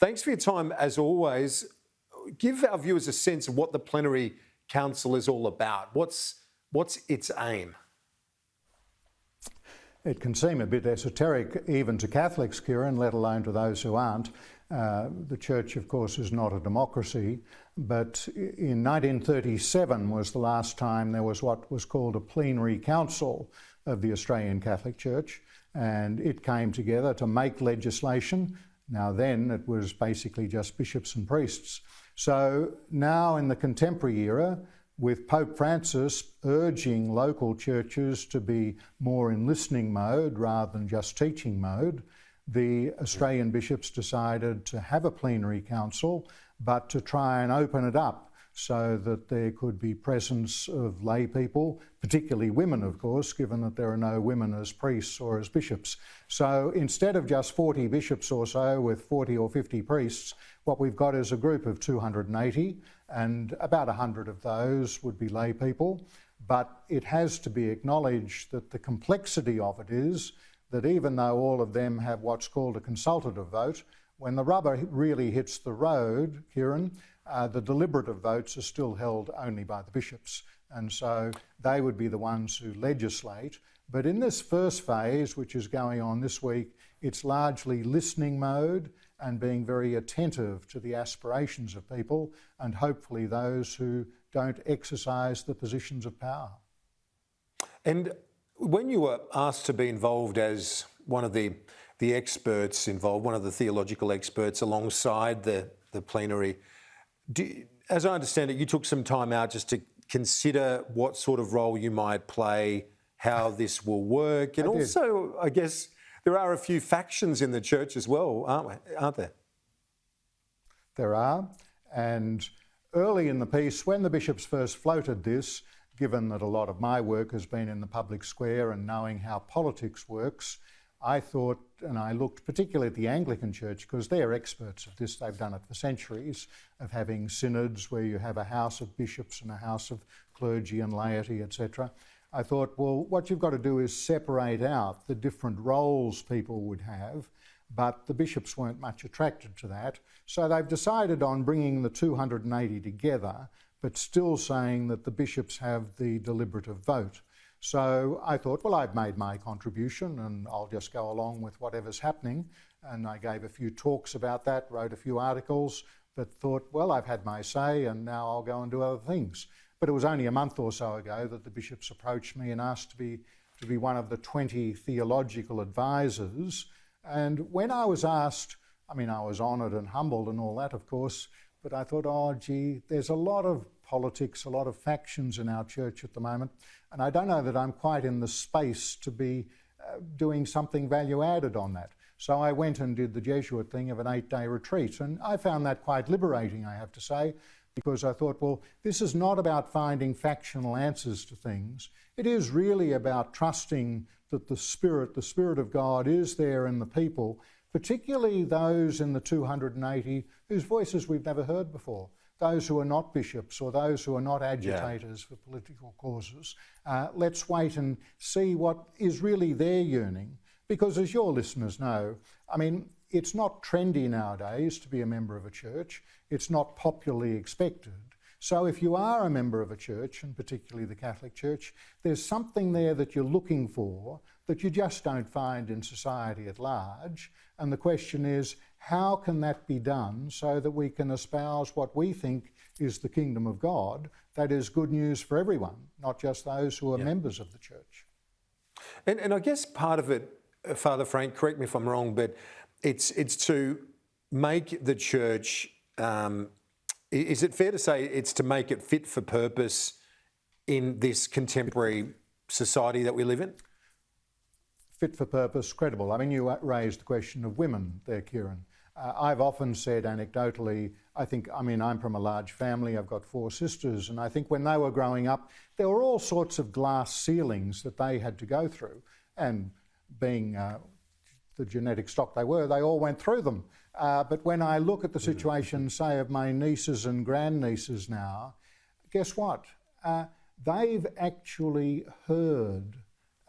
Thanks for your time, as always. Give our viewers a sense of what the Plenary Council is all about. What's its aim? It can seem a bit esoteric even to Catholics, Kieran, let alone to those who aren't. The Church, of course, is not a democracy, but in 1937 was the last time there was what was called a Plenary Council of the Australian Catholic Church, and it came together to make legislation. Now then, it was basically just bishops and priests. So now in the contemporary era, with Pope Francis urging local churches to be more in listening mode rather than just teaching mode, the Australian bishops decided to have a plenary council, but to try and open it up so that there could be presence of lay people, particularly women, of course, given that there are no women as priests or as bishops. So instead of just 40 bishops or so with 40 or 50 priests, what we've got is a group of 280, and about 100 of those would be lay people. But it has to be acknowledged that the complexity of it is that even though all of them have what's called a consultative vote, when the rubber really hits the road, Kieran, the deliberative votes are still held only by the bishops. And so they would be the ones who legislate. But in this first phase, which is going on this week, it's largely listening mode and being very attentive to the aspirations of people and hopefully those who don't exercise the positions of power. And when you were asked to be involved as one of the experts involved, one of the theological experts alongside the plenary, as I understand it, you took some time out just to consider what sort of role you might play, how this will work, and also, I guess, there are a few factions in the church as well, aren't there? There are, and early in the piece, when the bishops first floated this, given that a lot of my work has been in the public square and knowing how politics works, I thought, and I looked particularly at the Anglican Church, because they're experts at this, they've done it for centuries, of having synods where you have a house of bishops and a house of clergy and laity, etc. I thought, well, what you've got to do is separate out the different roles people would have, but the bishops weren't much attracted to that. So they've decided on bringing the 280 together, but still saying that the bishops have the deliberative vote. So I thought, well, I've made my contribution and I'll just go along with whatever's happening. And I gave a few talks about that, wrote a few articles, but thought, well, I've had my say and now I'll go and do other things. But it was only a month or so ago that the bishops approached me and asked to be one of the 20 theological advisors. And when I was asked, I mean, I was honoured and humbled and all that, of course, but I thought, oh, gee, there's a lot of politics, a lot of factions in our church at the moment, and I don't know that I'm quite in the space to be doing something value added on that. So I went and did the Jesuit thing of an 8-day retreat, and I found that quite liberating, I have to say, because I thought, well, this is not about finding factional answers to things. It is really about trusting that the Spirit of God is there in the people, particularly those in the 280 whose voices we've never heard before, those who are not bishops or those who are not agitators for political causes. Let's wait and see what is really their yearning, because as your listeners know, I mean, it's not trendy nowadays to be a member of a church. It's not popularly expected. So if you are a member of a church, and particularly the Catholic Church, there's something there that you're looking for that you just don't find in society at large. And the question is, how can that be done so that we can espouse what we think is the kingdom of God, that is good news for everyone, not just those who are members of the church? And I guess part of it, Father Frank, correct me if I'm wrong, but it's to make the church, is it fair to say it's to make it fit for purpose in this contemporary society that we live in? Fit for purpose, credible. I mean, you raised the question of women there, Kieran. I've often said anecdotally, I'm from a large family, I've got 4 sisters, and I think when they were growing up, there were all sorts of glass ceilings that they had to go through. And being the genetic stock they were, they all went through them. But when I look at the situation, say, of my nieces and grandnieces now, guess what? They've actually heard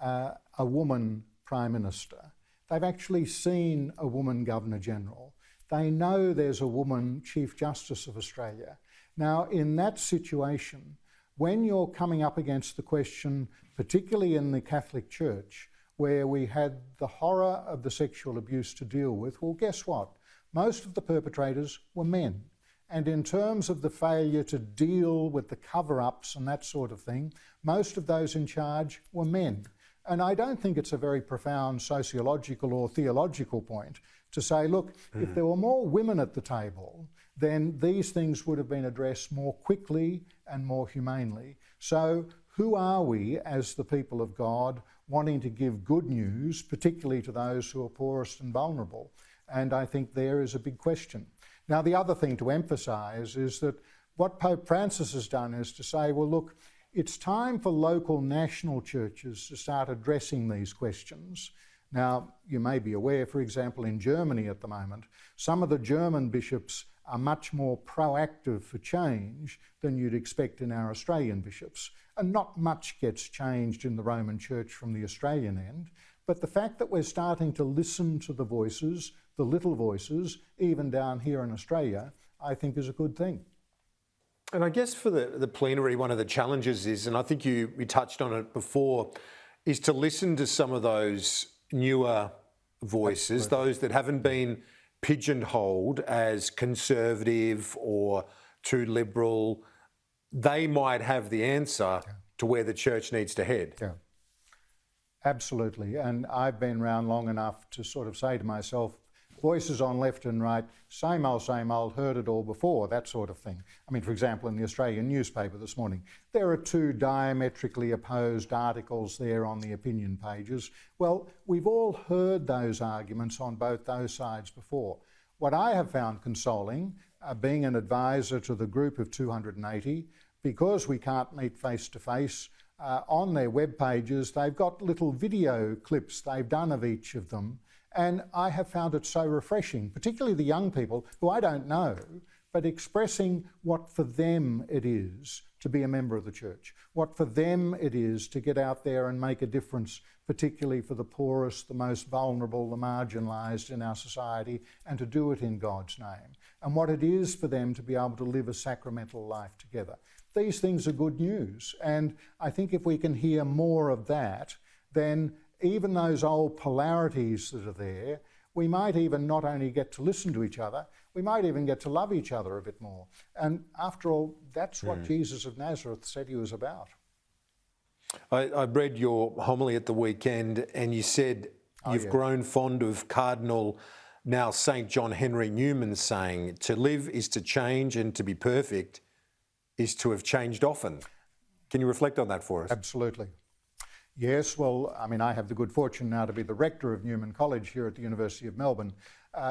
a woman Prime Minister. They've actually seen a woman Governor General. They know there's a woman Chief Justice of Australia. Now, in that situation, when you're coming up against the question, particularly in the Catholic Church, where we had the horror of the sexual abuse to deal with, well, guess what? Most of the perpetrators were men. And in terms of the failure to deal with the cover-ups and that sort of thing, most of those in charge were men. And I don't think it's a very profound sociological or theological point to say, look, if there were more women at the table, then these things would have been addressed more quickly and more humanely. So who are we as the people of God wanting to give good news, particularly to those who are poorest and vulnerable? And I think there is a big question. Now, the other thing to emphasise is that what Pope Francis has done is to say, well, look, it's time for local national churches to start addressing these questions. Now, you may be aware, for example, in Germany at the moment, some of the German bishops are much more proactive for change than you'd expect in our Australian bishops. And not much gets changed in the Roman Church from the Australian end. But the fact that we're starting to listen to the voices, the little voices, even down here in Australia, I think is a good thing. And I guess for the plenary, one of the challenges is, and I think you touched on it before, is to listen to some of those newer voices, those that haven't been pigeonholed as conservative or too liberal. They might have the answer to where the church needs to head. Yeah. Absolutely. And I've been around long enough to sort of say to myself, voices on left and right, same old, heard it all before, that sort of thing. I mean, for example, in the Australian newspaper this morning, there are two diametrically opposed articles there on the opinion pages. Well, we've all heard those arguments on both those sides before. What I have found consoling, being an advisor to the group of 280, because we can't meet face to face, on their web pages, they've got little video clips they've done of each of them. And I have found it so refreshing, particularly the young people who I don't know, but expressing what for them it is to be a member of the church, what for them it is to get out there and make a difference, particularly for the poorest, the most vulnerable, the marginalised in our society, and to do it in God's name, and what it is for them to be able to live a sacramental life together. These things are good news, and I think if we can hear more of that, then even those old polarities that are there, we might even not only get to listen to each other, we might even get to love each other a bit more. And after all, that's what Jesus of Nazareth said he was about. I read your homily at the weekend and you said you've grown fond of Cardinal, now St. John Henry Newman, saying, to live is to change and to be perfect is to have changed often. Can you reflect on that for us? Absolutely. Yes, well, I mean, I have the good fortune now to be the rector of Newman College here at the University of Melbourne.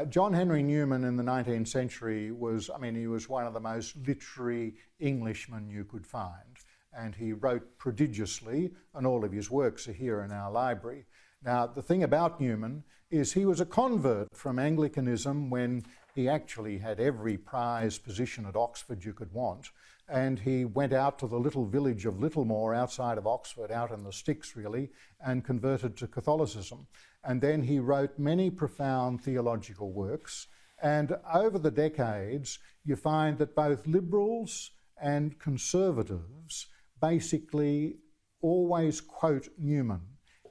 John Henry Newman in the 19th century was, he was one of the most literary Englishmen you could find. And he wrote prodigiously, and all of his works are here in our library. Now, the thing about Newman is he was a convert from Anglicanism when he actually had every prize position at Oxford you could want. And he went out to the little village of Littlemore outside of Oxford, out in the sticks really, and converted to Catholicism. And then he wrote many profound theological works. And over the decades, you find that both liberals and conservatives basically always quote Newman.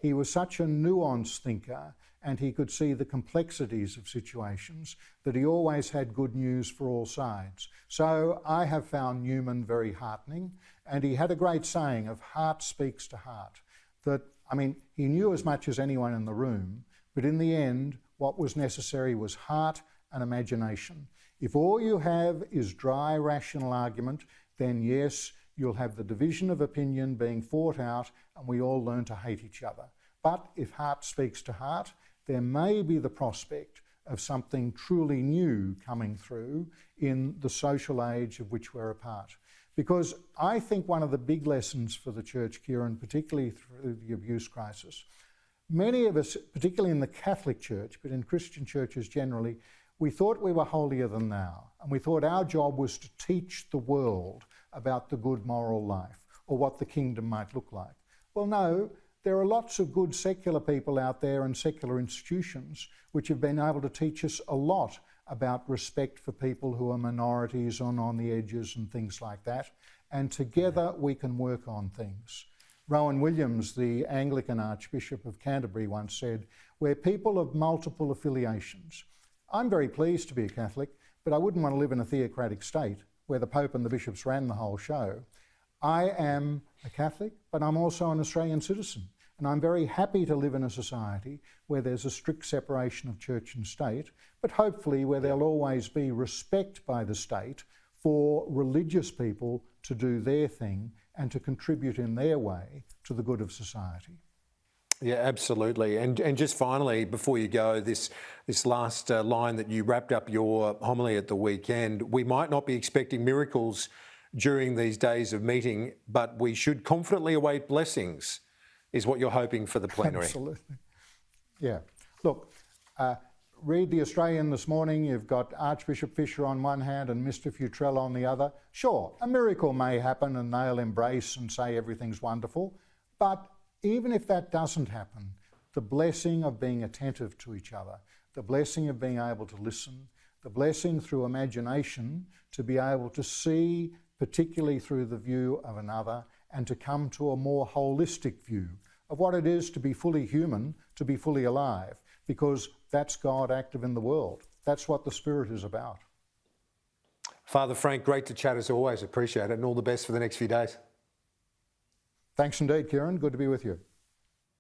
He was such a nuanced thinker, and he could see the complexities of situations, that he always had good news for all sides. So I have found Newman very heartening, and he had a great saying of heart speaks to heart, that, he knew as much as anyone in the room, but in the end, what was necessary was heart and imagination. If all you have is dry, rational argument, then yes, you'll have the division of opinion being fought out, and we all learn to hate each other. But if heart speaks to heart, there may be the prospect of something truly new coming through in the social age of which we're a part. Because I think one of the big lessons for the Church, Kieran, particularly through the abuse crisis, many of us, particularly in the Catholic Church, but in Christian churches generally, we thought we were holier than thou, and we thought our job was to teach the world about the good moral life, or what the kingdom might look like. Well, no, there are lots of good secular people out there and secular institutions which have been able to teach us a lot about respect for people who are minorities and on the edges and things like that. And together we can work on things. Rowan Williams, the Anglican Archbishop of Canterbury, once said, "We're people of multiple affiliations. I'm very pleased to be a Catholic, but I wouldn't want to live in a theocratic state where the Pope and the bishops ran the whole show. I am a Catholic, but I'm also an Australian citizen. And I'm very happy to live in a society where there's a strict separation of church and state, but hopefully where there'll always be respect by the state for religious people to do their thing and to contribute in their way to the good of society." Yeah, absolutely. And just finally, before you go, this last line that you wrapped up your homily at the weekend, we might not be expecting miracles during these days of meeting, but we should confidently await blessings, is what you're hoping for the plenary. Absolutely. Yeah. Look, read the Australian this morning. You've got Archbishop Fisher on one hand and Mr. Futrell on the other. Sure, a miracle may happen and they'll embrace and say everything's wonderful, but even if that doesn't happen, the blessing of being attentive to each other, the blessing of being able to listen, the blessing through imagination to be able to see, particularly through the view of another, and to come to a more holistic view of what it is to be fully human, to be fully alive, because that's God active in the world. That's what the Spirit is about. Father Frank, great to chat as always. Appreciate it, and all the best for the next few days. Thanks indeed, Kieran. Good to be with you.